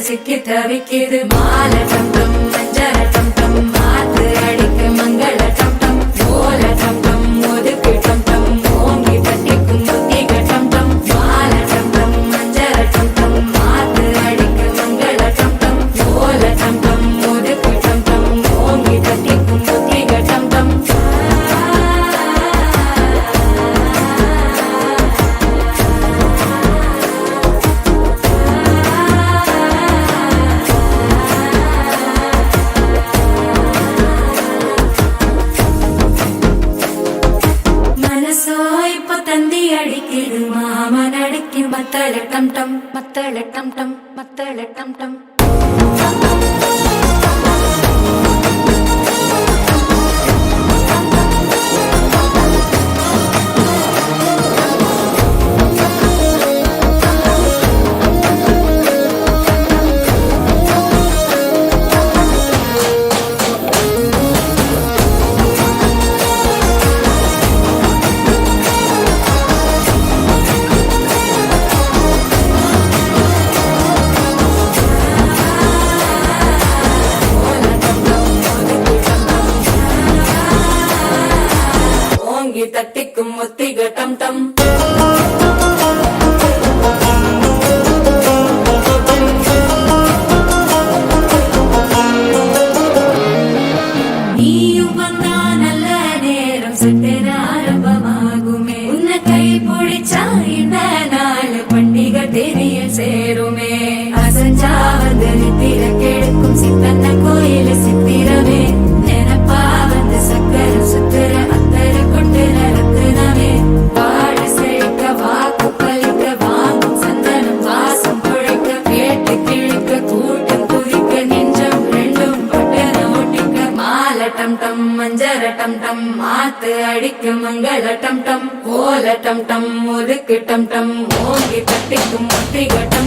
சிக்கி தவிக்குது மால டம் டம் மஞ்சள டம் டம் மாத்து அடிக்கு மங்கள டம் டம் ஓல டம் டம் ஒதுக்கு டம் டம் ஓங்கி தட்டிக்கும் புத்திக டம் டம் மால டம் டம் மஞ்சள டம் டம் மாத்து அடிக்கு மங்கள டம் டம் ஓல டம் டம் ஒதுக்கு டம் டம் ஓங்கி தட்டிக்கும் புத்திக டம் டம் தந்தி அடிக்குது மாமன் அடிக்கு மத்தள டம் டம் மத்தள டம் டம் மத்தள டம் டம் தட்டிக்கும் முத்திக டம் டம் நீயும் வந்தா நல்ல நேரம் சட்டென ஆரம்பமாகுமே உன்னை கை பிடிச்சா இந்த நாள் பண்டிகை தெரிய சேருமே அசஞ்சா வந்து நித்திர கெடுக்கும் சித்தன்ன கோயில சித்திரமே நினைப்பா வந்து சக்கர சுத்திர அத்தர கொண்டு நடத்துனவே வாழ செழிக்க வாக்கு பலிக்க வாங்கும் சந்தனம் வாசம் குழைக்க கேட்டு கிழிக்க கூட்டம் குதிக்க நெஞ்சம் ரெண்டும் பட்டன ஒட்டிக்க மால டம் டம் மஞ்சர டம் டம் மாத்து அடிக்க மங்கள டம் டம் ஓல டம் டம் ஒதுக்கு டம் டம் ஓங்கி தட்டிக்கும் முத்திக டம்